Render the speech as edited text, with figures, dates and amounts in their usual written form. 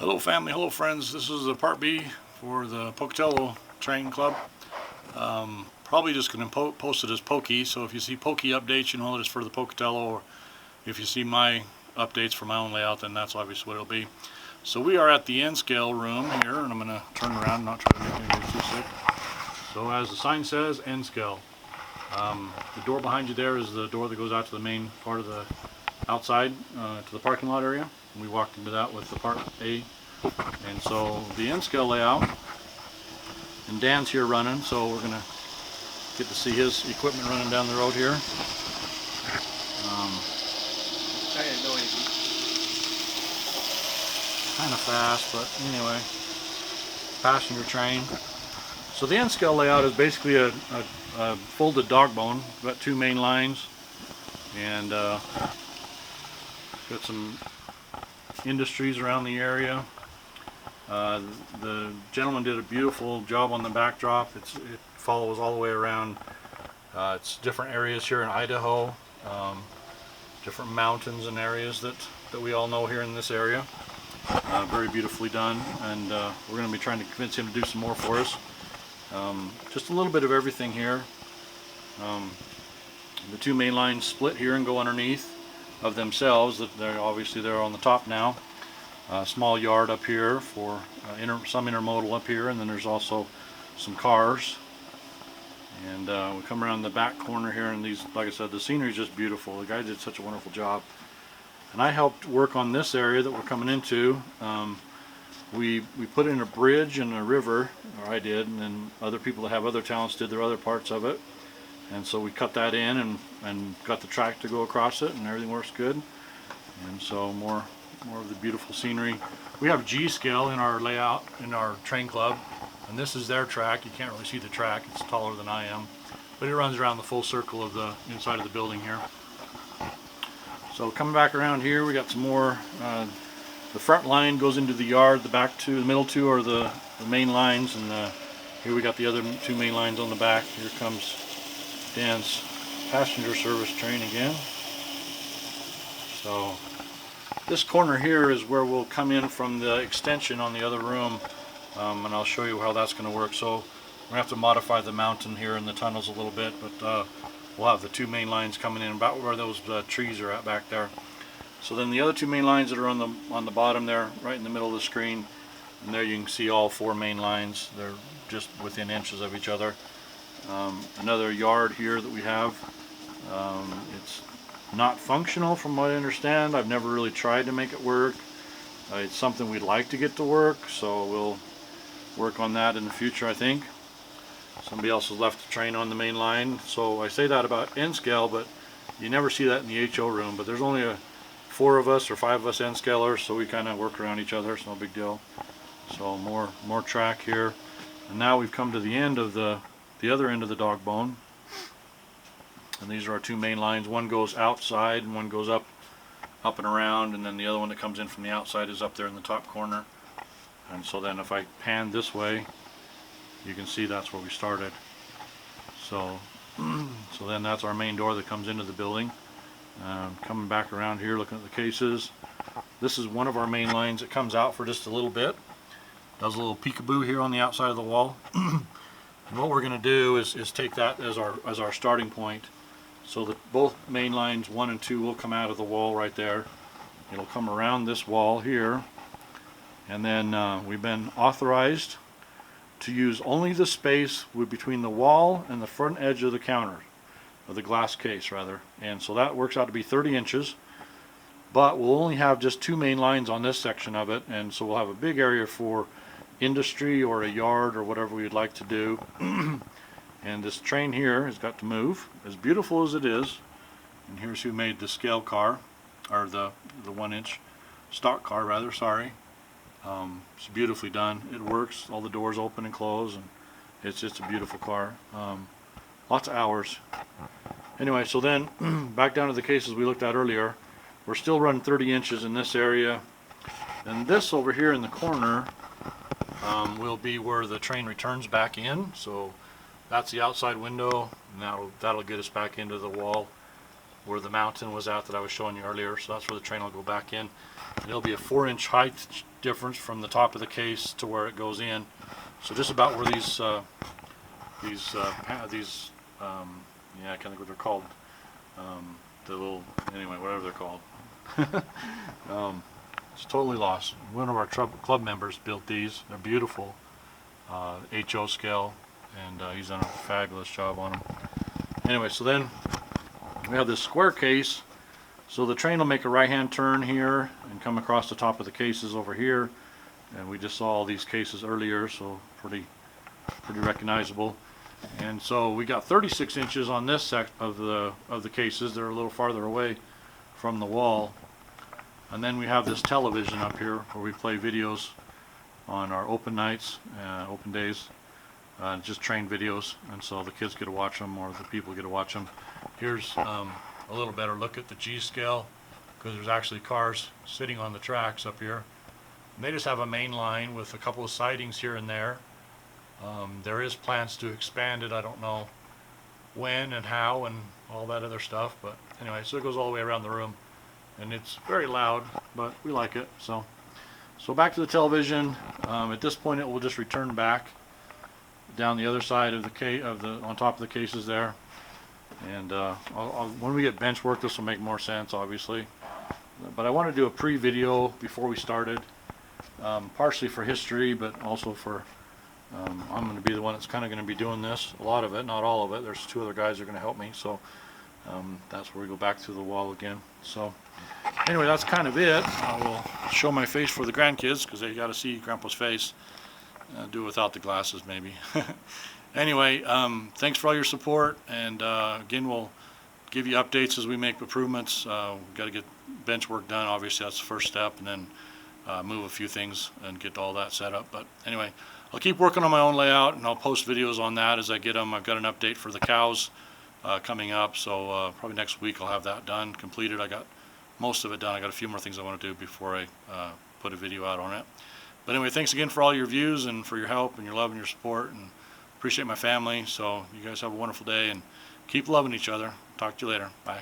Hello family, hello friends. This is the part B for the Pocatello Train Club. Probably just going to post it as Pokey, so if you see Pokey updates, you know that it's for the Pocatello, or if you see my updates for my own layout, then that's obviously what it'll be. So we are at the N scale room here, and I'm going to turn around and not try to make anybody too sick. So as the sign says, N scale. The door behind you there is the door that goes out to the main part of the outside, to the parking lot area. We walked into that with the part A. And so the N scale layout, and Dan's here running, so we're going to get to see his equipment running down the road here. Kind of fast, but anyway, passenger train. So the N scale layout is basically a folded dog bone. We've got two main lines, and got some industries around the area. The gentleman did a beautiful job on the backdrop. It follows all the way around. It's different areas here in Idaho, different mountains and areas that we all know here in this area. Very beautifully done, and we're going to be trying to convince him to do some more for us. Just a little bit of everything here. The two main lines split here and go underneath of themselves. They're obviously on the top now. Small yard up here for some intermodal up here, and then there's also some cars. And we come around the back corner here, and these, like I said, the scenery is just beautiful. The guy did such a wonderful job. And I helped work on this area that we're coming into. We put in a bridge and a river, or I did, and then other people that have other talents did their other parts of it. And so we cut that in and got the track to go across it, and everything works good. And so more of the beautiful scenery. We have G scale in our layout in our train club, and this is their track. You can't really see the track, it's taller than I am, but it runs around the full circle of the inside of the building here. So coming back around here, we got some more. The front line goes into the yard, the middle two are the main lines, and here we got the other two main lines on the back. Here comes Dan's passenger service train again. So this corner here is where we'll come in from the extension on the other room, and I'll show you how that's going to work. So we're going to have to modify the mountain here in the tunnels a little bit, but we'll have the two main lines coming in about where those trees are at back there. So then the other two main lines that are on the bottom there, right in the middle of the screen, and there you can see all four main lines. They're just within inches of each other. Another yard here that we have. It's not functional from what I understand. I've never really tried to make it work. It's something we'd like to get to work, so we'll work on that in the future, I think. Somebody else has left the train on the main line, so I say that about N scale, but you never see that in the HO room. But there's only 4 of us or 5 of us N scalers, so we kind of work around each other. It's no big deal. So more track here, and now we've come to the end of the other end of the dog bone. And these are our two main lines. One goes outside and one goes up and around, and then the other one that comes in from the outside is up there in the top corner. And so then if I pan this way, you can see that's where we started. So then that's our main door that comes into the building. Coming back around here, looking at the cases. This is one of our main lines that comes out for just a little bit. Does a little peekaboo here on the outside of the wall. And what we're going to do is take that as our starting point. So that both main lines 1 and 2 will come out of the wall right there. It'll come around this wall here, and then we've been authorized to use only the space between the wall and the front edge of the counter, of the glass case rather. And so that works out to be 30 inches, but we'll only have just 2 main lines on this section of it, and so we'll have a big area for industry or a yard or whatever we'd like to do. And this train here has got to move, as beautiful as it is. And here's who made the scale car, or the 1-inch stock car rather, sorry. It's beautifully done. It works, all the doors open and close, and it's just a beautiful car. Lots of hours. Anyway, so then back down to the cases we looked at earlier. We're still running 30 inches in this area, and this over here in the corner will be where the train returns back in. So that's the outside window, and that'll get us back into the wall. where the mountain was at that I was showing you earlier. So that's where the train will go back in. And it'll be a 4-inch height difference from the top of the case to where it goes in. So just about where these yeah, I can't think what they're called. The little, anyway, whatever they're called. It's totally lost. One of our club members built these. They're beautiful. HO scale, and he's done a fabulous job on them. Anyway, so then we have this square case. So the train will make a right-hand turn here and come across the top of the cases over here. And we just saw all these cases earlier, so pretty recognizable. And so we got 36 inches on this sect of the cases. They're a little farther away from the wall. And then we have this television up here where we play videos on our open nights, open days, just train videos, and so the kids get to watch them, or the people get to watch them. Here's a little better look at the G scale, because there's actually cars sitting on the tracks up here. And they just have a main line with a couple of sidings here and there. There is plans to expand it. I don't know when and how and all that other stuff, but anyway, so it goes all the way around the room, and it's very loud, but we like it. So back to the television. At this point, it will just return back down the other side of the on top of the cases there. And when we get bench work, this will make more sense, obviously. But I want to do a pre-video before we started, partially for history, but also for I'm going to be the one that's kind of going to be doing this, a lot of it, not all of it. There's 2 other guys that are going to help me, so that's where we go back through the wall again. So anyway, that's kind of it. I will show my face for the grandkids, because they got to see Grandpa's face. Do it without the glasses, maybe. Anyway, thanks for all your support, and again, we'll give you updates as we make improvements. We've got to get bench work done. Obviously, that's the first step, and then move a few things and get all that set up. But anyway, I'll keep working on my own layout, and I'll post videos on that as I get them. I've got an update for the cows coming up, so probably next week I'll have that done, completed. I got most of it done. I got a few more things I want to do before I put a video out on it. But anyway, thanks again for all your views and for your help and your love and your support, and appreciate my family. So you guys have a wonderful day, and keep loving each other. Talk to you later. Bye.